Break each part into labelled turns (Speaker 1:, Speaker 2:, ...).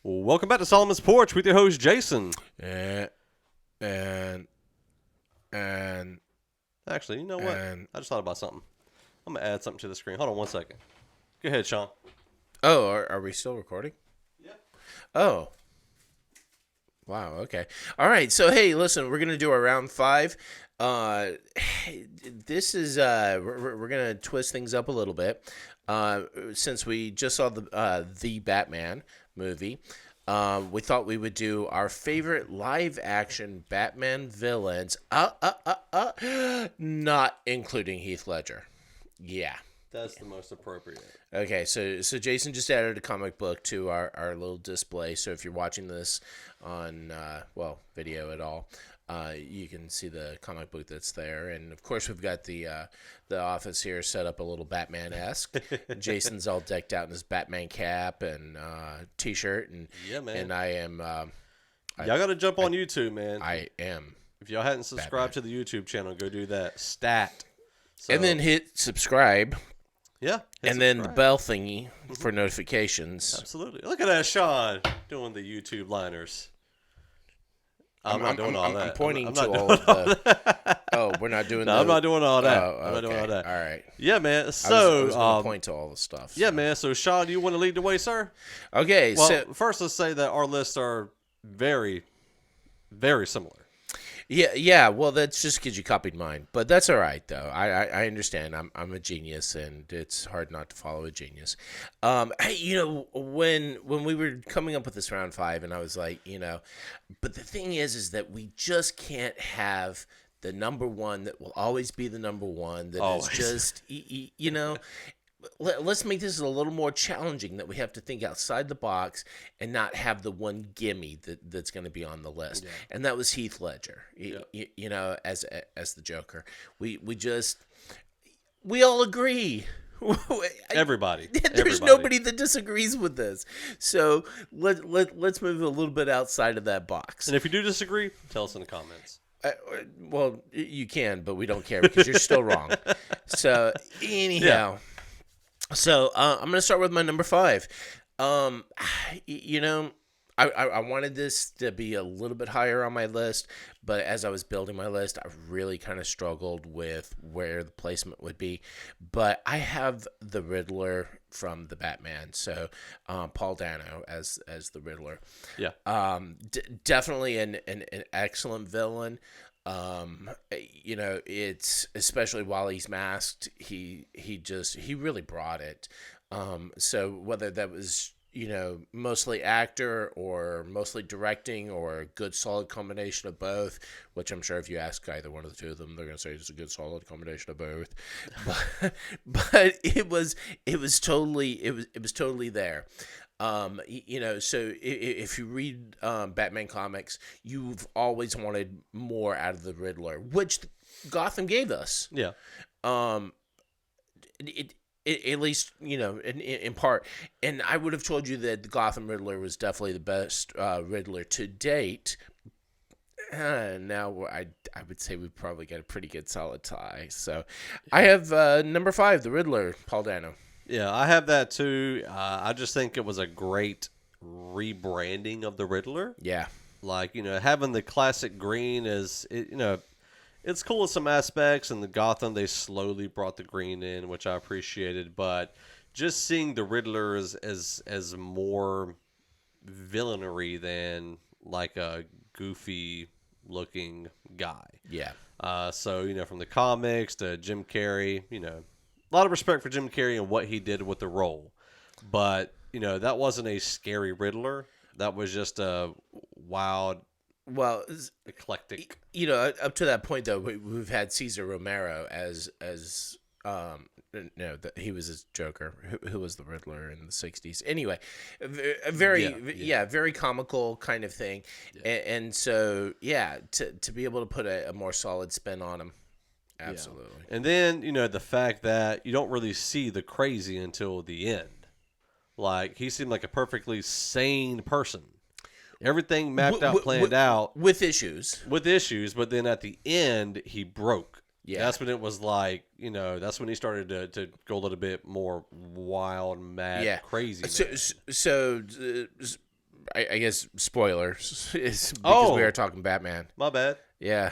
Speaker 1: Welcome back to Solomon's Porch with your host, Jason.
Speaker 2: And
Speaker 1: Actually, you know what? I just thought about something. I'm going to add something to the screen. Hold on one second. Go ahead, Sean.
Speaker 2: oh, are we still recording?
Speaker 1: Yep.
Speaker 2: Oh, wow. Okay. All right. So hey, listen, we're gonna do our round 5. This is we're gonna twist things up a little bit. Since we just saw the Batman movie. We thought we would do our favorite live-action Batman villains, not including Heath Ledger. Yeah.
Speaker 1: That's the most appropriate.
Speaker 2: Okay, so Jason just added a comic book to our little display. So if you're watching this on, video at all, you can see the comic book that's there. And, of course, we've got the office here set up a little Batman-esque. Jason's all decked out in his Batman cap and T-shirt. And,
Speaker 1: Yeah, man.
Speaker 2: And I am...
Speaker 1: Y'all got to jump on YouTube, man.
Speaker 2: I am.
Speaker 1: If y'all hadn't subscribed to the YouTube channel, go do that. Stat. So,
Speaker 2: And then hit subscribe.
Speaker 1: yeah.
Speaker 2: And then the bell thingy for notifications.
Speaker 1: Absolutely. Look at that, Sean, doing the YouTube liners. I'm not doing all that.
Speaker 2: I'm pointing
Speaker 1: I'm
Speaker 2: to
Speaker 1: not
Speaker 2: all
Speaker 1: doing
Speaker 2: of the... Oh, we're not doing that.
Speaker 1: No, I'm not doing all that.
Speaker 2: Oh,
Speaker 1: I'm not doing all that.
Speaker 2: All right.
Speaker 1: Yeah, man.
Speaker 2: I was
Speaker 1: So,
Speaker 2: going to point to all the stuff.
Speaker 1: yeah, man. So, Sean, do you want to lead the way, sir?
Speaker 2: Okay,
Speaker 1: Well,
Speaker 2: so...
Speaker 1: first, let's say that our lists are very, very similar.
Speaker 2: Yeah. Well, that's just because you copied mine, but that's all right though. I understand. I'm a genius, and it's hard not to follow a genius. Hey, when we were coming up with this round 5, and I was like, but the thing is that we just can't have the number one that will always be the number one. That is
Speaker 1: Always.
Speaker 2: just Let's make this a little more challenging, that we have to think outside the box and not have the one gimme that's going to be on the list.
Speaker 1: Yeah.
Speaker 2: And that was Heath Ledger, as the Joker. We all agree.
Speaker 1: Everybody.
Speaker 2: There's nobody that disagrees with this. So let's move a little bit outside of that box.
Speaker 1: And if you do disagree, tell us in the comments.
Speaker 2: Well, you can, but we don't care because you're still wrong. So anyhow.
Speaker 1: Yeah.
Speaker 2: So I'm going to start with my number 5. I wanted this to be a little bit higher on my list, but as I was building my list, I really kind of struggled with where the placement would be. But I have the Riddler from the Batman, so Paul Dano as the Riddler.
Speaker 1: Yeah.
Speaker 2: Definitely an excellent villain. It's especially while he's masked, he really brought it. So whether that was, mostly actor or mostly directing or a good solid combination of both, which I'm sure if you ask either one of the two of them, they're going to say it's a good solid combination of both. But it was totally there. So if you read Batman comics, you've always wanted more out of the Riddler, which Gotham gave us.
Speaker 1: Yeah.
Speaker 2: At least, in part. And I would have told you that the Gotham Riddler was definitely the best Riddler to date. Now I would say we probably got a pretty good solid tie. So I have number 5, the Riddler, Paul Dano.
Speaker 1: Yeah, I have that too. I just think it was a great rebranding of the Riddler.
Speaker 2: Yeah.
Speaker 1: Like, having the classic green it's cool in some aspects. And the Gotham, they slowly brought the green in, which I appreciated. But just seeing the Riddler as more villainry than like a goofy looking guy.
Speaker 2: Yeah.
Speaker 1: So, from the comics to Jim Carrey, a lot of respect for Jim Carrey and what he did with the role. But, that wasn't a scary Riddler. That was just a wild, eclectic.
Speaker 2: Up to that point, though, we've had Cesar Romero as he was his Joker, who was the Riddler in the 60s. Anyway, very comical kind of thing. Yeah. And so, to be able to put a more solid spin on him. Absolutely.
Speaker 1: Yeah. And then, the fact that you don't really see the crazy until the end. Like, he seemed like a perfectly sane person. Everything mapped out, planned out.
Speaker 2: With issues.
Speaker 1: But then at the end, he broke.
Speaker 2: Yeah.
Speaker 1: That's when it was like, that's when he started to go a little bit more wild, mad, crazy.
Speaker 2: So I guess spoilers is because
Speaker 1: Oh.
Speaker 2: we are talking Batman.
Speaker 1: My bad.
Speaker 2: Yeah.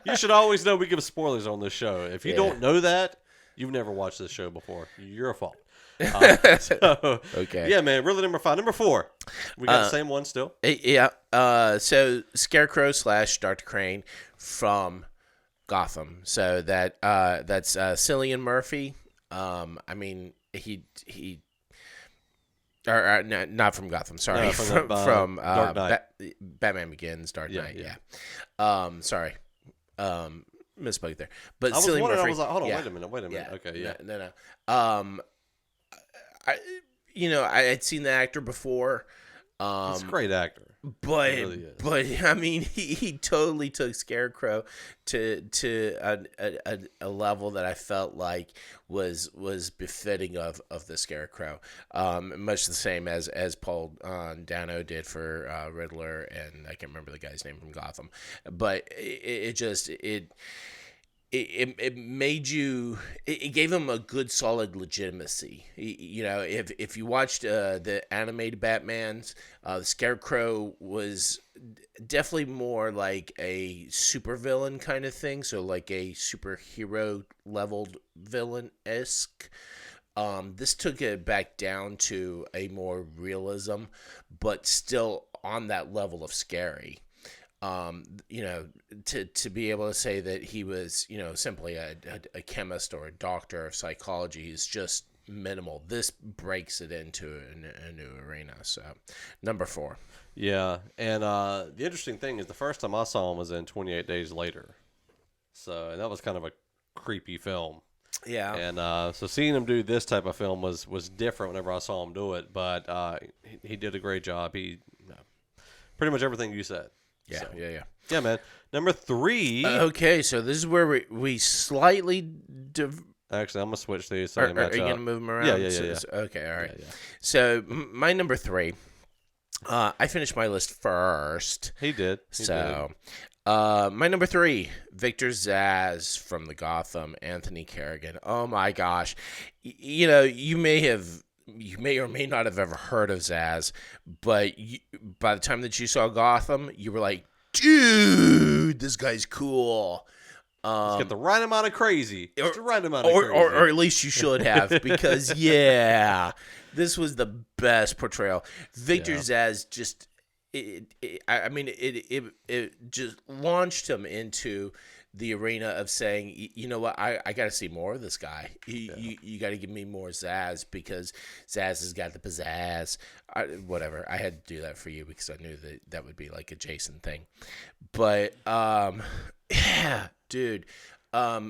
Speaker 1: You should always know we give spoilers on this show. If you
Speaker 2: Yeah.
Speaker 1: don't know that, you've never watched this show before. You're a fault.
Speaker 2: Okay.
Speaker 1: Yeah, man. Really, number 5. Number 4. We got the same one still.
Speaker 2: Yeah. So Scarecrow / Dr. Crane from Gotham. So that's Cillian Murphy. I mean he or not from Gotham. Sorry,
Speaker 1: No,
Speaker 2: from
Speaker 1: Dark Knight.
Speaker 2: Batman Begins, Dark Knight.
Speaker 1: Yeah.
Speaker 2: Sorry. Misspoke there. But
Speaker 1: I was
Speaker 2: Cillian
Speaker 1: wondering.
Speaker 2: Murphy,
Speaker 1: I was like, hold on,
Speaker 2: yeah.
Speaker 1: wait a minute.
Speaker 2: Yeah.
Speaker 1: Okay, yeah.
Speaker 2: No. I had seen the actor before.
Speaker 1: He's a great actor.
Speaker 2: But
Speaker 1: He really is.
Speaker 2: but I mean, he totally took Scarecrow to a level that I felt like was befitting of the Scarecrow, much the same as Paul Dano did for Riddler, and I can't remember the guy's name from Gotham, but it made you. It gave him a good, solid legitimacy. You know, if you watched the animated Batman's, the Scarecrow was definitely more like a supervillain kind of thing. So like a superhero leveled villain-esque. This took it back down to a more realism, but still on that level of scary. You know, to be able to say that he was, you know, simply a chemist or a doctor of psychology is just minimal. This breaks it into a new arena. So, number 4.
Speaker 1: Yeah, and the interesting thing is the first time I saw him was in 28 Days Later. So, and that was kind of a creepy film.
Speaker 2: Yeah.
Speaker 1: And so seeing him do this type of film was different whenever I saw him do it, but he did a great job. Pretty much everything you said.
Speaker 2: Yeah,
Speaker 1: So,
Speaker 2: yeah.
Speaker 1: Yeah, man. Number 3.
Speaker 2: Okay, so this is where we slightly...
Speaker 1: Actually, I'm going to switch these. So
Speaker 2: Are you going to move them around?
Speaker 1: Yeah.
Speaker 2: Okay, all right.
Speaker 1: Yeah.
Speaker 2: So, my number 3, I finished my list first.
Speaker 1: He did.
Speaker 2: My number 3, Victor Zsasz from the Gotham, Anthony Carrigan. Oh, my gosh. You know, you may or may not have ever heard of Zsasz, but by the time that you saw Gotham, you were like, dude, this guy's cool.
Speaker 1: He's got the right amount of crazy. Just the right amount of
Speaker 2: or,
Speaker 1: crazy.
Speaker 2: or at least you should have, because, yeah, this was the best portrayal. Victor Zsasz just, it just launched him into the arena of saying, you know what, I got to see more of this guy. You got to give me more Zsasz, because Zsasz has got the pizzazz. Whatever. I had to do that for you because I knew that would be like a Jason thing. But, yeah, dude.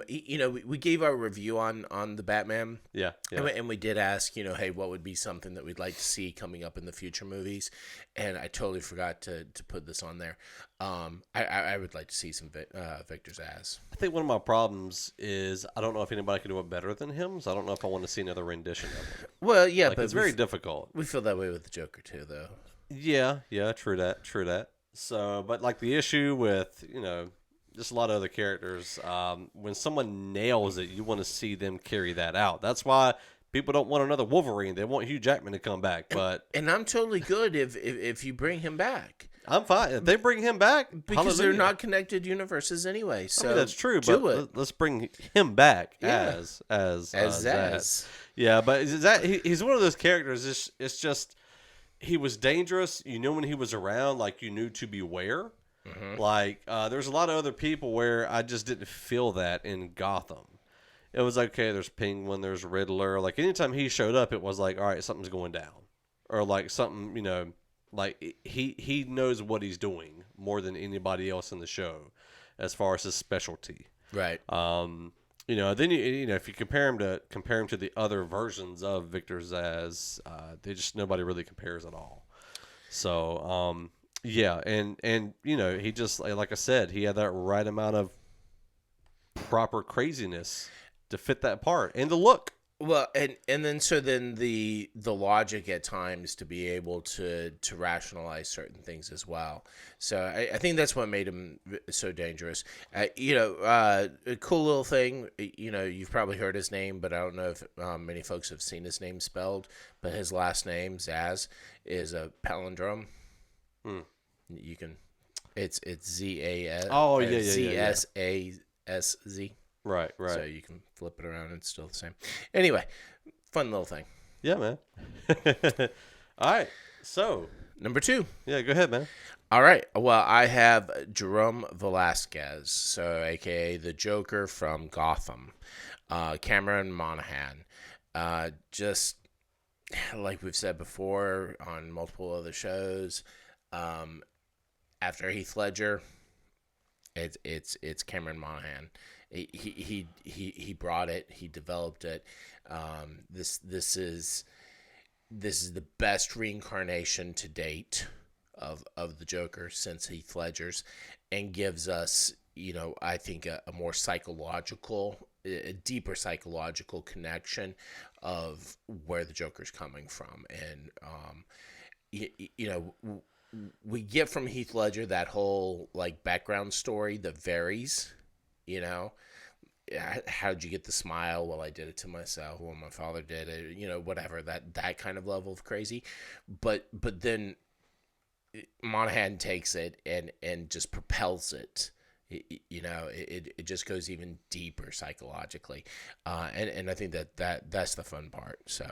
Speaker 2: You know, we gave our review on the Batman.
Speaker 1: Yeah.
Speaker 2: And we did ask, you know, hey, what would be something that we'd like to see coming up in the future movies? And I totally forgot to put this on there. I would like to see some Victor Zsasz.
Speaker 1: I think one of my problems is I don't know if anybody can do it better than him, so I don't know if I want to see another rendition of it.
Speaker 2: Well, yeah, but
Speaker 1: It's very difficult.
Speaker 2: We feel that way with the Joker too, though.
Speaker 1: Yeah, true that. So, but like the issue with, you know, just a lot of other characters, when someone nails it, you want to see them carry that out. That's why people don't want another Wolverine. They want Hugh Jackman to come back. And
Speaker 2: I'm totally good if you bring him back.
Speaker 1: I'm fine. If they bring him back,
Speaker 2: because they're not connected universes anyway. So
Speaker 1: I mean, that's true, but let's bring him back as
Speaker 2: Zsasz.
Speaker 1: Yeah, but he's one of those characters. It's just he was dangerous. You know, when he was around, like you knew to beware. Mm-hmm. Like there's a lot of other people where I just didn't feel that in Gotham. It was like, okay, there's Penguin, there's Riddler. Like anytime he showed up, it was like, all right, something's going down, or like something, you know. Like he knows what he's doing more than anybody else in the show, as far as his specialty.
Speaker 2: Right.
Speaker 1: You know, then you know if you compare him to the other versions of Victor Zsasz, nobody really compares at all. So yeah, and you know he just like I said, he had that right amount of proper craziness to fit that part and the look.
Speaker 2: Well, and then the logic at times to be able to rationalize certain things as well. So I think that's what made him so dangerous. A cool little thing. You've probably heard his name, but I don't know if many folks have seen his name spelled. But his last name Zaz is a palindrome.
Speaker 1: Hmm.
Speaker 2: You can, it's ZAS.
Speaker 1: Oh, yeah,
Speaker 2: ZSASZ.
Speaker 1: Right.
Speaker 2: So you can flip it around and it's still the same. Anyway, fun little thing.
Speaker 1: Yeah, man. All right. So,
Speaker 2: Number 2.
Speaker 1: yeah, go ahead, man.
Speaker 2: All right. Well, I have Jerome Velasquez, so AKA the Joker from Gotham. Cameron Monaghan. Just like we've said before on multiple other shows, after Heath Ledger, it's Cameron Monaghan. He brought it. He developed it. This is the best reincarnation to date of the Joker since Heath Ledger's, and gives us, I think a more psychological, a deeper psychological connection of where the Joker's coming from, and we get from Heath Ledger that whole like background story that varies. How'd you get the smile? Well, I did it to myself. Well, my father did it. Whatever, that kind of level of crazy. But then Monaghan takes it and just propels it. It just goes even deeper psychologically, and I think that's the fun part. So,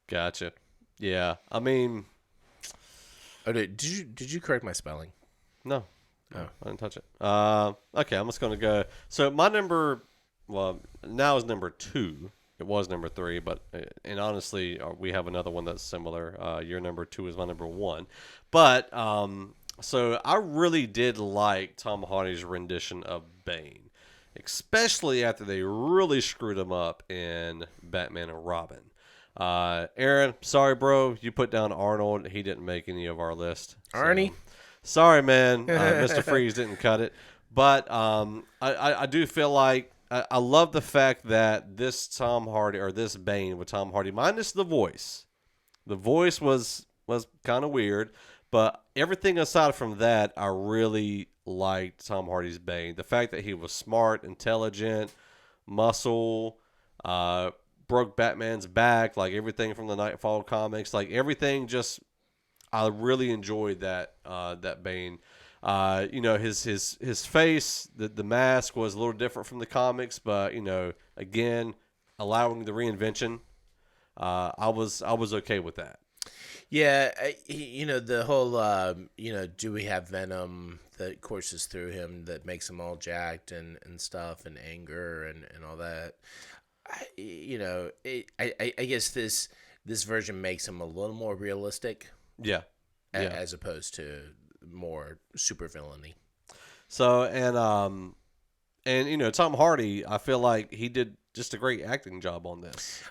Speaker 1: Gotcha. Yeah. I mean,
Speaker 2: did you correct my spelling?
Speaker 1: no.
Speaker 2: Oh.
Speaker 1: I didn't touch it. Okay, I'm just going to go. So my number, well, now is number 2. It was number 3, but, and honestly, we have another one that's similar. Your number 2 is my number 1. But, so I really did like Tom Hardy's rendition of Bane, especially after they really screwed him up in Batman and Robin. Aaron, sorry, bro. You put down Arnold. He didn't make any of our list.
Speaker 2: Arnie?
Speaker 1: Sorry, man. Mr. Freeze didn't cut it. But I do feel like I love the fact that this Tom Hardy, or this Bane with Tom Hardy, minus the voice. The voice was kind of weird. But everything aside from that, I really liked Tom Hardy's Bane. The fact that he was smart, intelligent, muscle, broke Batman's back, like everything from the Nightfall comics. Like everything just... I really enjoyed that Bane. His face, the mask was a little different from the comics, but again, allowing the reinvention, I was okay with that.
Speaker 2: Yeah, the whole do we have Venom that courses through him that makes him all jacked and stuff, and anger and all that. I guess this version makes him a little more realistic.
Speaker 1: Yeah.
Speaker 2: As opposed to more super villainy.
Speaker 1: So and Tom Hardy, I feel like he did just a great acting job on this.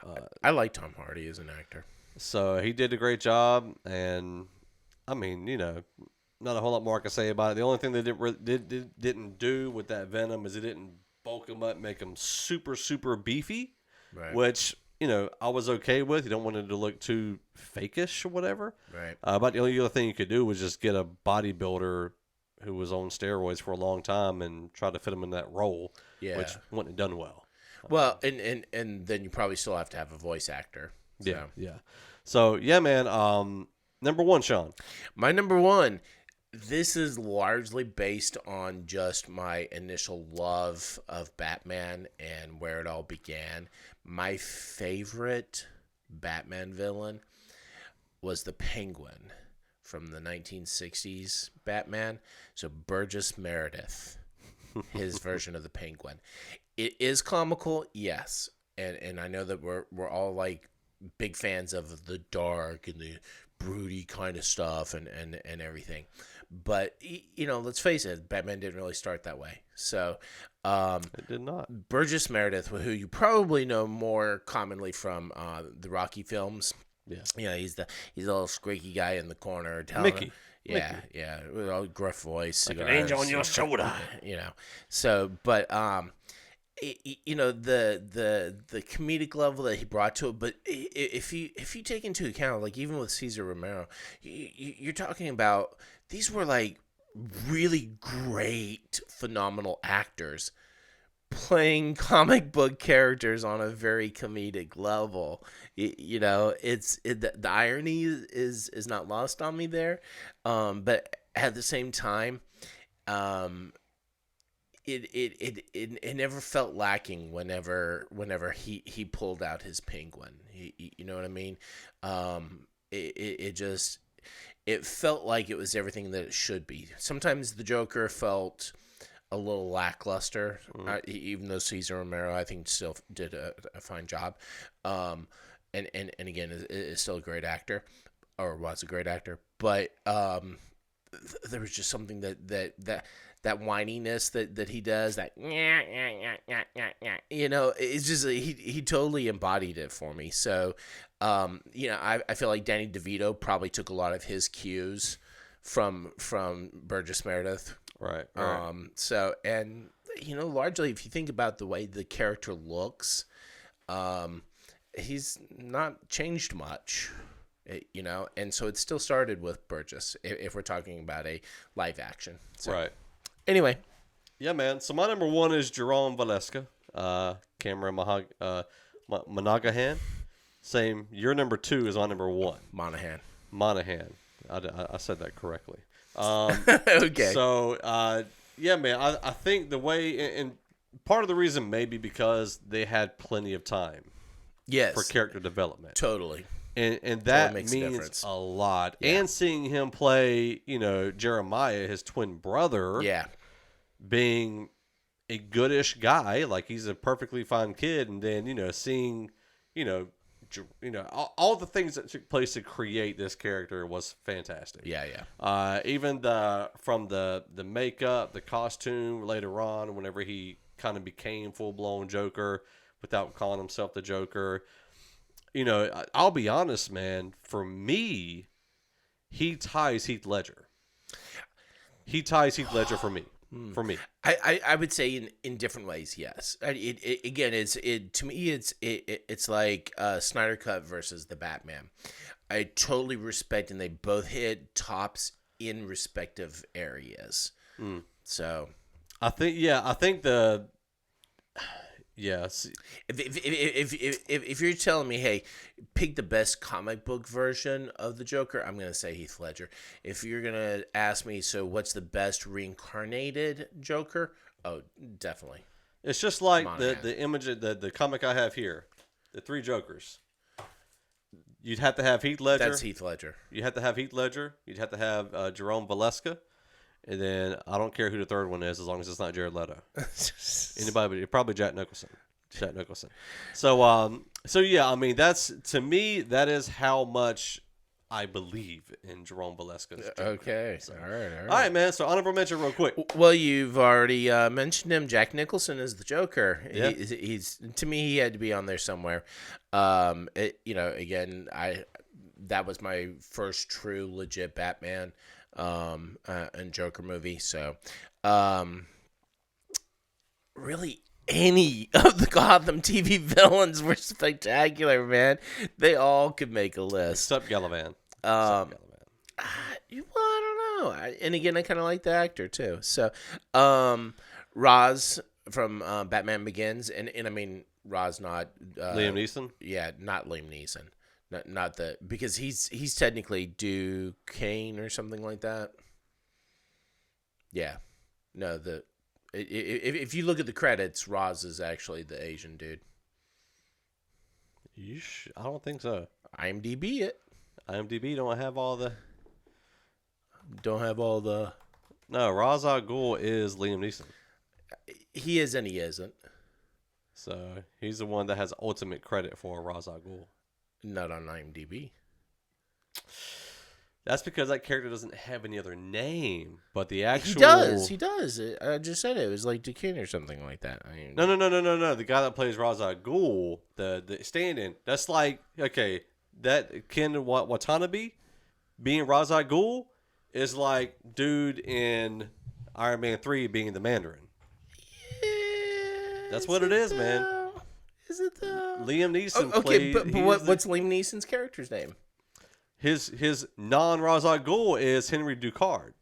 Speaker 2: I like Tom Hardy as an actor.
Speaker 1: So he did a great job, and I mean, not a whole lot more I can say about it. The only thing they didn't do with that Venom is it didn't bulk him up, make him super super beefy,
Speaker 2: right?
Speaker 1: Which I was okay with. You don't want it to look too fakeish or whatever.
Speaker 2: Right.
Speaker 1: But the only other thing you could do was just get a bodybuilder who was on steroids for a long time and try to fit him in that role, which wouldn't have done well.
Speaker 2: Well, and then you probably still have to have a voice actor. So.
Speaker 1: Yeah. So, yeah, man, number 1, Sean.
Speaker 2: My number 1, this is largely based on just my initial love of Batman and where it all began. My favorite Batman villain was the Penguin from the 1960s Batman. So Burgess Meredith, his version of the Penguin. It is comical, yes. And I know that we're all like big fans of the dark and the broody kind of stuff and everything. But, let's face it, Batman didn't really start that way. So,
Speaker 1: it did not.
Speaker 2: Burgess Meredith, who you probably know more commonly from the Rocky films.
Speaker 1: Yeah.
Speaker 2: He's the little squeaky guy in the corner.
Speaker 1: Mickey.
Speaker 2: Yeah, with a gruff voice.
Speaker 1: Like an angel on your shoulder.
Speaker 2: So, but, you know, the comedic level that he brought to it, but if you take into account, like, even with Cesar Romero, you're talking about, these were like really great, phenomenal actors playing comic book characters on a very comedic level. You know, the irony is not lost on me there, but at the same time, um, it never felt lacking whenever he pulled out his penguin. You know what I mean? It just, it felt like it was everything that it should be. Sometimes the Joker felt a little lackluster, even though Cesar Romero, I think, still did a fine job. And again, is still a great actor, or was a great actor. But there was just something that whininess that he does, that you know, it's just, he totally embodied it for me. So, you know, I feel like Danny DeVito probably took a lot of his cues from Burgess Meredith.
Speaker 1: Right.
Speaker 2: So, and, you know, largely, if you think about the way the character looks, he's not changed much, you know, and so it still started with Burgess, if we're talking about a live action. So,
Speaker 1: Right.
Speaker 2: Anyway.
Speaker 1: Yeah, man. So my number one is Jerome Velasquez, Cameron Monaghan. Same. Your number two is my number one.
Speaker 2: Monahan.
Speaker 1: I said that correctly.
Speaker 2: Okay.
Speaker 1: So, yeah, man, I think the way, and part of the reason maybe because they had plenty of time
Speaker 2: Yes.
Speaker 1: for character development.
Speaker 2: Totally.
Speaker 1: And that
Speaker 2: makes a
Speaker 1: means
Speaker 2: difference.
Speaker 1: a lot.
Speaker 2: Yeah.
Speaker 1: And seeing him play, you know, Jeremiah, his twin brother,
Speaker 2: Yeah.
Speaker 1: being a goodish guy, like he's a perfectly fine kid, and then, you know, seeing, you know, all the things that took place to create this character was fantastic.
Speaker 2: Yeah, yeah.
Speaker 1: Even from the makeup, the costume later on, whenever he kind of became full blown Joker without calling himself the Joker. You know, I'll be honest, man. For me, he ties Heath Ledger. He ties Heath Ledger for me. For me,
Speaker 2: I would say in different ways, yes. Again, to me it's like Snyder Cut versus the Batman. I totally respect, and they both hit tops in respective areas. So
Speaker 1: I think yes.
Speaker 2: If you're telling me, hey, pick the best comic book version of the Joker, I'm gonna say Heath Ledger. If you're gonna ask me, so what's the best reincarnated Joker? Oh, definitely.
Speaker 1: It's just like
Speaker 2: Monahan.
Speaker 1: the image of the comic I have here, the three Jokers. You'd have to have Heath Ledger.
Speaker 2: That's Heath Ledger.
Speaker 1: You have to have Heath Ledger. You'd have to have Jerome Velasquez. And then I don't care who the third one is, as long as it's not Jared Leto. Anybody, but probably Jack Nicholson. So yeah, I mean, to me, that is how much I believe in Jerome Velasquez.
Speaker 2: Okay.
Speaker 1: So,
Speaker 2: All right.
Speaker 1: all right, man. So honorable mention, real quick.
Speaker 2: Well, you've already mentioned him. Jack Nicholson is the Joker.
Speaker 1: Yeah.
Speaker 2: He's to me, he had to be on there somewhere. You know, again, that was my first true legit Batman and Joker movie. So, really, any of the Gotham TV villains were spectacular, man. They all could make a list.
Speaker 1: Except Galavan.
Speaker 2: Well, I don't know. And again, I kind of like the actor too. So, Ra's from Batman Begins, and I mean, Ra's not
Speaker 1: Liam Neeson.
Speaker 2: Yeah, not Liam Neeson. Not the, because he's technically Duquesne or something like that. Yeah, no. If you look at the credits, Ra's is actually the Asian dude.
Speaker 1: I don't think so.
Speaker 2: IMDb it.
Speaker 1: IMDb don't have all the.
Speaker 2: No,
Speaker 1: Ra's al Ghul is Liam Neeson.
Speaker 2: He is and he isn't.
Speaker 1: So he's the one that has ultimate credit for Ra's al Ghul.
Speaker 2: Not on IMDb.
Speaker 1: That's because that character doesn't have any other name, but the actual...
Speaker 2: He does. I just said it was like Duquesne or something like that.
Speaker 1: No. The guy that plays Ra's al Ghul, the stand-in, that's like, okay, that Ken Watanabe being Ra's al Ghul is like dude in Iron Man 3 being the Mandarin. That's what it is, man.
Speaker 2: Is it though?
Speaker 1: Liam Neeson
Speaker 2: okay,
Speaker 1: played.
Speaker 2: but what's Liam Neeson's character's name?
Speaker 1: His non-Ra's al Ghul is Henry Ducard.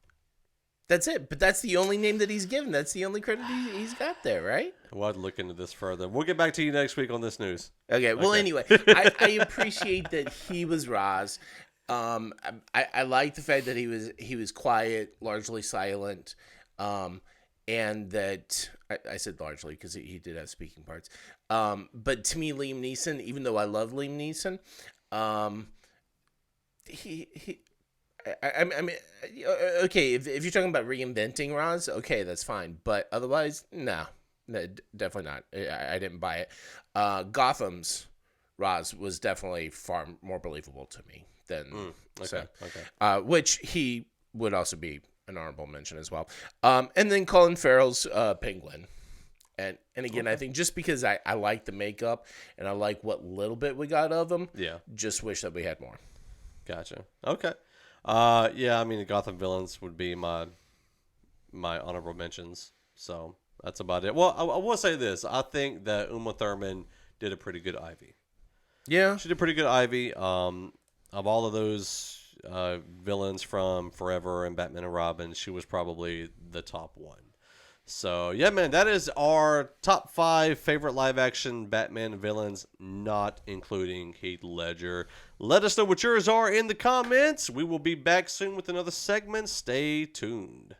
Speaker 2: That's it, but that's the only name that he's given. That's the only credit he's got there, right?
Speaker 1: We'll have to look into this further. We'll get back to you next week on this news.
Speaker 2: Okay. Well, anyway, I appreciate that he was Roz. I like the fact that he was quiet, largely silent, and that I said largely because he did have speaking parts. But to me, Liam Neeson, even though I love Liam Neeson, I mean, okay, if you're talking about reinventing Roz, okay, that's fine. But otherwise, no, definitely not. I didn't buy it. Gotham's Roz was definitely far more believable to me than which he would also be an honorable mention as well. And then Colin Farrell's Penguin. And again, I think just because I like the makeup and I like what little bit we got of him, just wish that we had more.
Speaker 1: Gotcha. Okay. I mean, the Gotham villains would be my honorable mentions. So that's about it. Well, I will say this. I think that Uma Thurman did a pretty good Ivy.
Speaker 2: Yeah.
Speaker 1: She did pretty good Ivy. Of all of those villains from Forever and Batman and Robin, she was probably the top one. So, yeah, man, that is our top 5 favorite live-action Batman villains, not including Heath Ledger. Let us know what yours are in the comments. We will be back soon with another segment. Stay tuned.